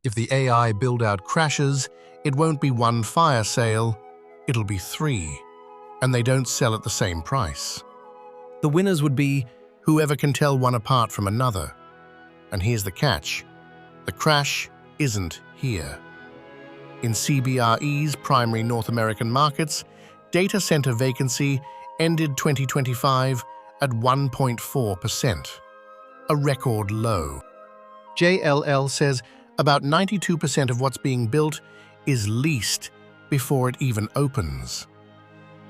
If the AI build-out crashes, it won't be one fire sale, it'll be 3, and they don't sell at the same price. The winners would be whoever can tell one apart from another. And here's the catch: the crash isn't here. In CBRE's primary North American markets, data center vacancy ended 2025 at 1.4%, a record low. JLL says about 92% of what's being built is leased before it even opens.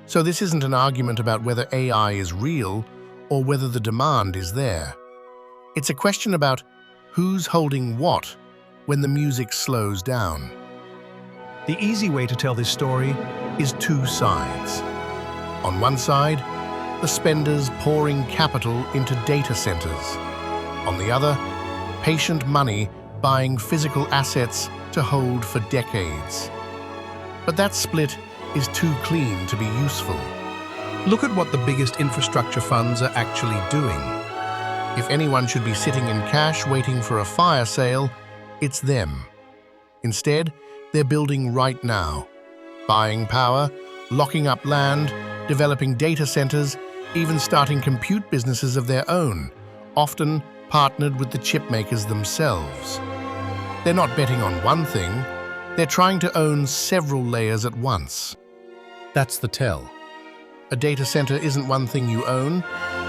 So this isn't an argument about whether AI is real or whether the demand is there. It's a question about who's holding what when the music slows down. The easy way to tell this story is 2 sides. On one side, the spenders pouring capital into data centers. On the other, patient money buying physical assets to hold for decades. But that split is too clean to be useful. Look at what the biggest infrastructure funds are actually doing. If anyone should be sitting in cash waiting for a fire sale, it's them. Instead, they're building right now, buying power, locking up land, developing data centers, even starting compute businesses of their own, often partnered with the chip makers themselves. They're not betting on one thing, they're trying to own several layers at once. That's the tell. A data center isn't one thing you own,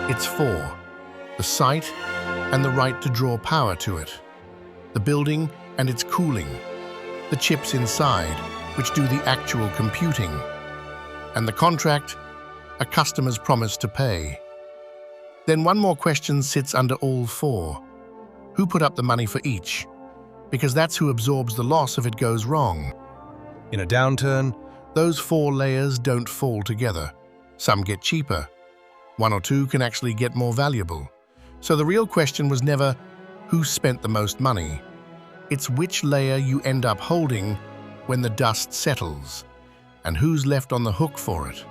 it's 4. The site and the right to draw power to it. The building and its cooling. The chips inside, which do the actual computing. And the contract, a customer's promise to pay. Then one more question sits under all 4. Who put up the money for each? Because that's who absorbs the loss if it goes wrong. In a downturn, those 4 layers don't fall together. Some get cheaper. 1 or 2 can actually get more valuable. So the real question was never who spent the most money. It's which layer you end up holding when the dust settles, and who's left on the hook for it.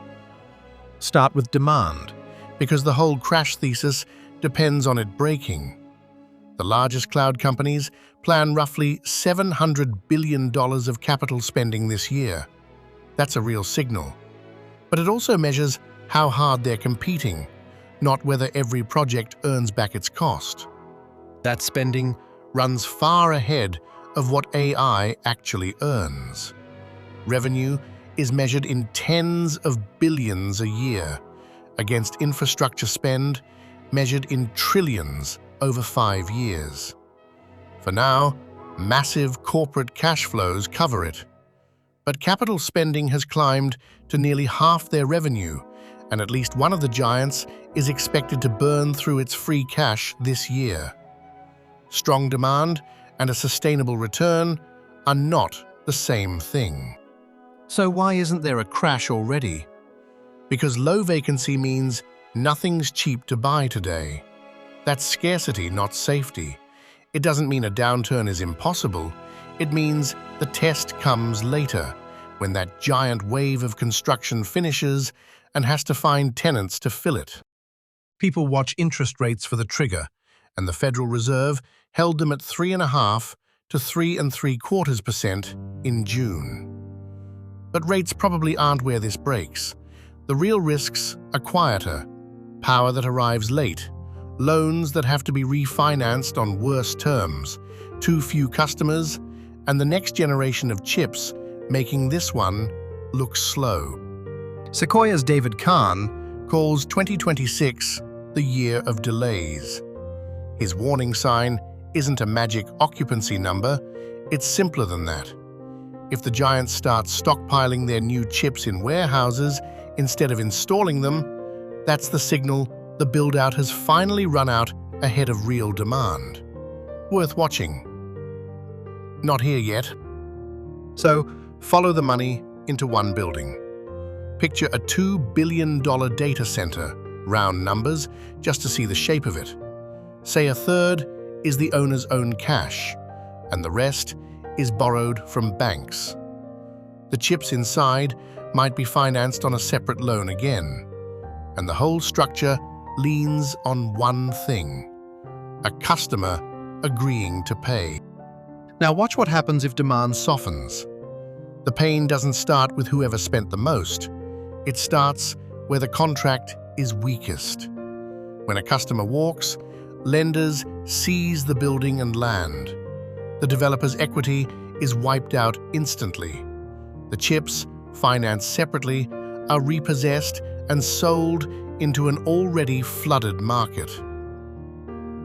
Start with demand, because the whole crash thesis depends on it breaking. The largest cloud companies plan roughly $700 billion of capital spending this year. That's a real signal. But it also measures how hard they're competing, not whether every project earns back its cost. That spending runs far ahead of what AI actually earns. Revenue is measured in tens of billions a year, against infrastructure spend measured in trillions over 5 years. For now, massive corporate cash flows cover it. But capital spending has climbed to nearly half their revenue, and at least one of the giants is expected to burn through its free cash this year. Strong demand and a sustainable return are not the same thing. So why isn't there a crash already? Because low vacancy means nothing's cheap to buy today. That's scarcity, not safety. It doesn't mean a downturn is impossible. It means the test comes later, when that giant wave of construction finishes and has to find tenants to fill it. People watch interest rates for the trigger, and the Federal Reserve held them at 3.5% to 3.75% in June. But rates probably aren't where this breaks. The real risks are quieter: power that arrives late, loans that have to be refinanced on worse terms, too few customers, and the next generation of chips making this one look slow. Sequoia's David Kahn calls 2026 the year of delays. His warning sign isn't a magic occupancy number, it's simpler than that. If the giants start stockpiling their new chips in warehouses instead of installing them, that's the signal the build-out has finally run out ahead of real demand. Worth watching. Not here yet. So, follow the money into one building. Picture a $2 billion data center, round numbers, just to see the shape of it. Say a third is the owner's own cash, and the rest is borrowed from banks. The chips inside might be financed on a separate loan again, and the whole structure leans on one thing: a customer agreeing to pay. Now watch what happens if demand softens. The pain doesn't start with whoever spent the most. It starts where the contract is weakest. When a customer walks, lenders seize the building and land. The developer's equity is wiped out instantly. The chips, financed separately, are repossessed and sold into an already flooded market.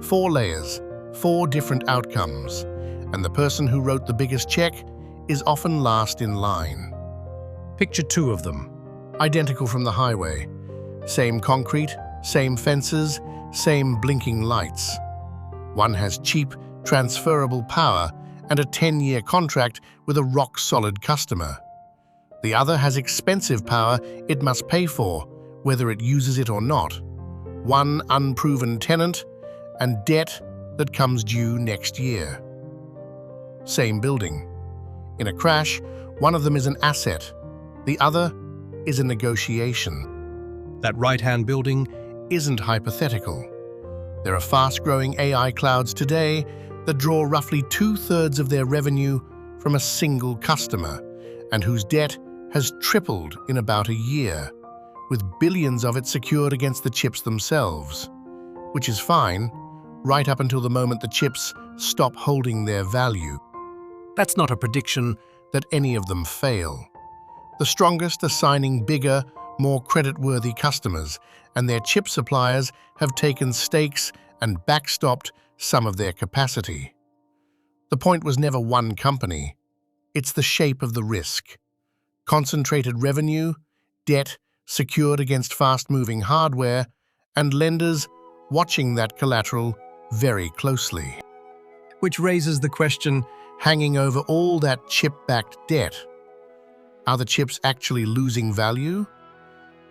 4 layers, 4 different outcomes, and the person who wrote the biggest check is often last in line. Picture 2 of them, identical from the highway. Same concrete, same fences, same blinking lights. One has cheap, transferable power and a 10-year contract with a rock-solid customer. The other has expensive power it must pay for, whether it uses it or not. One unproven tenant and debt that comes due next year. Same building. In a crash, one of them is an asset. The other is a negotiation. That right-hand building isn't hypothetical. There are fast-growing AI clouds today that draw roughly 2/3 of their revenue from a single customer and whose debt has tripled in about a year, with billions of it secured against the chips themselves, which is fine, right up until the moment the chips stop holding their value. That's not a prediction that any of them fail. The strongest are signing bigger, more credit-worthy customers, and their chip suppliers have taken stakes and backstopped some of their capacity. The point was never one company. It's the shape of the risk. Concentrated revenue, debt secured against fast-moving hardware, and lenders watching that collateral very closely. Which raises the question hanging over all that chip-backed debt. Are the chips actually losing value?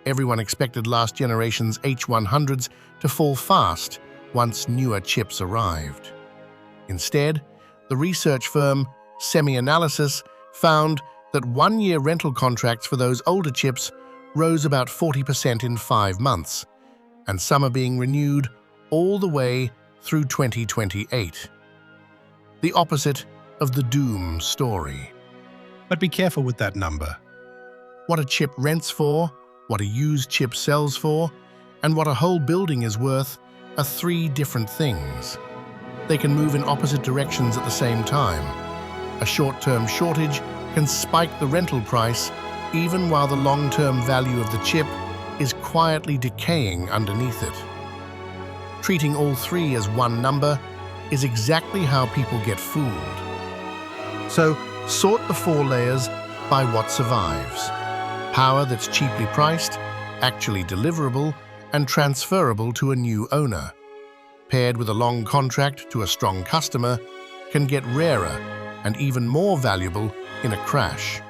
Everyone expected last generation's H100s to fall fast once newer chips arrived. Instead, the research firm SemiAnalysis found that 1-year rental contracts for those older chips rose about 40% in 5 months, and some are being renewed all the way through 2028. The opposite of the doom story. But be careful with that number. What a chip rents for, what a used chip sells for, and what a whole building is worth are 3 different things. They can move in opposite directions at the same time. A short-term shortage can spike the rental price even while the long-term value of the chip is quietly decaying underneath it. Treating all 3 as one number is exactly how people get fooled. So, sort the 4 layers by what survives. Power that's cheaply priced, actually deliverable, and transferable to a new owner. Paired with a long contract to a strong customer, can get rarer and even more valuable in a crash.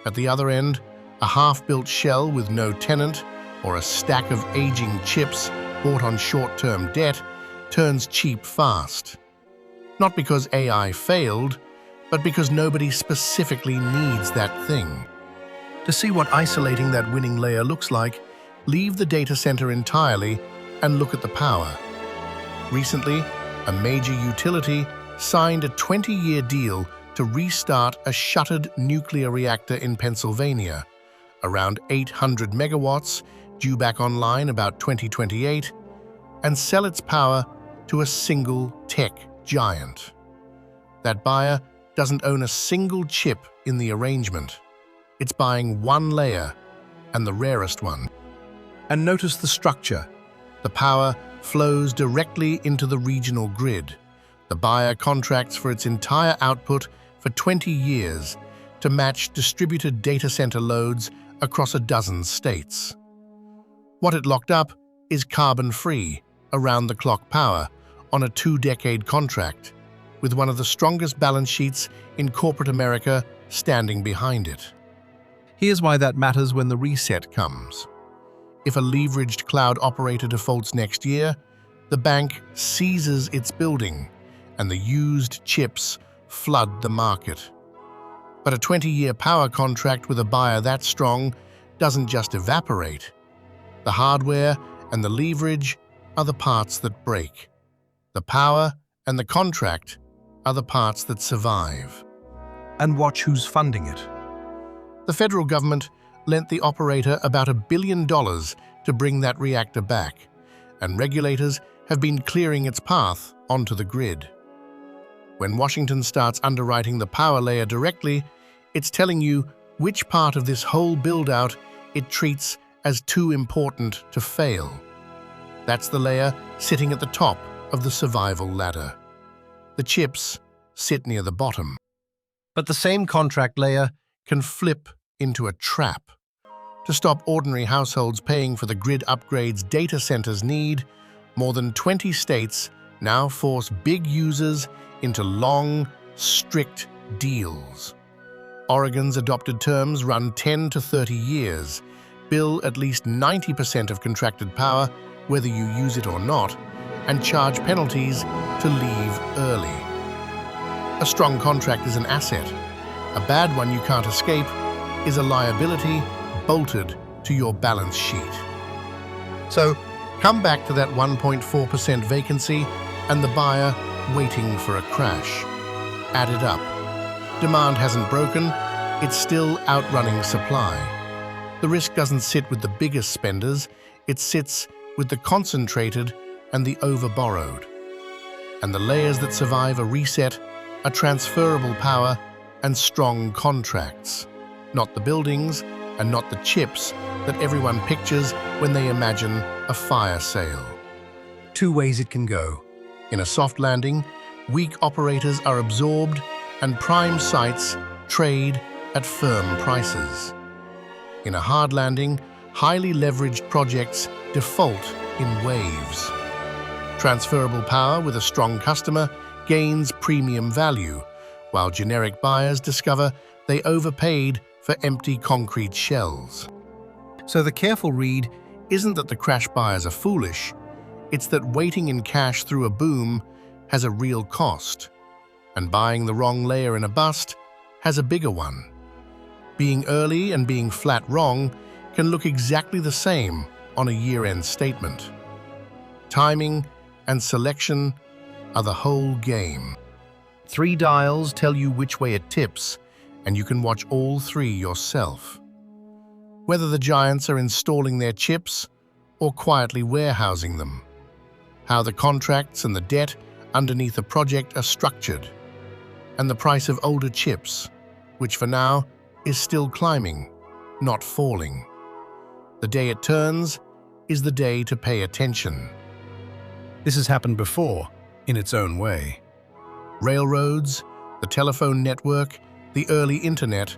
At the other end, a half-built shell with no tenant or a stack of aging chips bought on short-term debt turns cheap fast. Not because AI failed, but because nobody specifically needs that thing. To see what isolating that winning layer looks like, leave the data center entirely and look at the power. Recently, a major utility signed a 20-year deal to restart a shuttered nuclear reactor in Pennsylvania, around 800 megawatts, due back online about 2028, and sell its power to a single tech giant. That buyer doesn't own a single chip in the arrangement. It's buying one layer, and the rarest one. And notice the structure. The power flows directly into the regional grid. The buyer contracts for its entire output for 20 years to match distributed data center loads across a dozen states. What it locked up is carbon-free, around-the-clock power on a 2-decade contract, with one of the strongest balance sheets in corporate America standing behind it. Here's why that matters when the reset comes. If a leveraged cloud operator defaults next year, the bank seizes its building, and the used chips flood the market. But a 20-year power contract with a buyer that strong doesn't just evaporate. The hardware and the leverage are the parts that break. The power and the contract are the parts that survive. And watch who's funding it. The federal government lent the operator about $1 billion to bring that reactor back, and regulators have been clearing its path onto the grid. When Washington starts underwriting the power layer directly, it's telling you which part of this whole build-out it treats as too important to fail. That's the layer sitting at the top of the survival ladder. The chips sit near the bottom. But the same contract layer can flip into a trap. To stop ordinary households paying for the grid upgrades data centers need, more than 20 states now force big users into long, strict deals. Oregon's adopted terms run 10 to 30 years, bill at least 90% of contracted power, whether you use it or not, and charge penalties to leave early. A strong contract is an asset. A bad one you can't escape is a liability bolted to your balance sheet. So, come back to that 1.4% vacancy and the buyer waiting for a crash. Add it up. Demand hasn't broken, it's still outrunning supply. The risk doesn't sit with the biggest spenders, it sits with the concentrated and the over-borrowed. And the layers that survive a reset are transferable power and strong contracts, not the buildings and not the chips that everyone pictures when they imagine a fire sale. Two ways it can go. In a soft landing, weak operators are absorbed and prime sites trade at firm prices. In a hard landing, highly leveraged projects default in waves. Transferable power with a strong customer gains premium value, while generic buyers discover they overpaid for empty concrete shells. So the careful read isn't that the crash buyers are foolish, it's that waiting in cash through a boom has a real cost, and buying the wrong layer in a bust has a bigger one. Being early and being flat wrong can look exactly the same on a year-end statement. Timing and selection are the whole game. 3 dials tell you which way it tips, and you can watch all 3 yourself. Whether the giants are installing their chips or quietly warehousing them. How the contracts and the debt underneath a project are structured. And the price of older chips, which for now is still climbing, not falling. The day it turns is the day to pay attention. This has happened before, in its own way. Railroads, the telephone network, the early internet,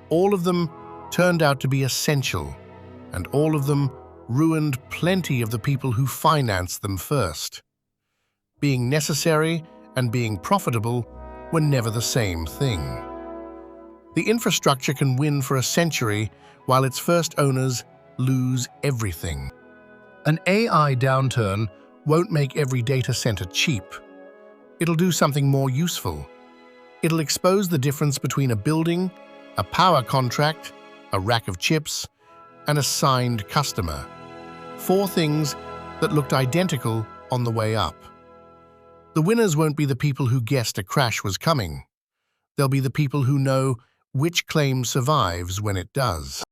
all of them turned out to be essential, and all of them ruined plenty of the people who financed them first. Being necessary and being profitable were never the same thing. The infrastructure can win for a century while its first owners lose everything. An AI downturn won't make every data center cheap. It'll do something more useful. It'll expose the difference between a building, a power contract, a rack of chips, and a signed customer. 4 things that looked identical on the way up. The winners won't be the people who guessed a crash was coming. They'll be the people who know which claim survives when it does.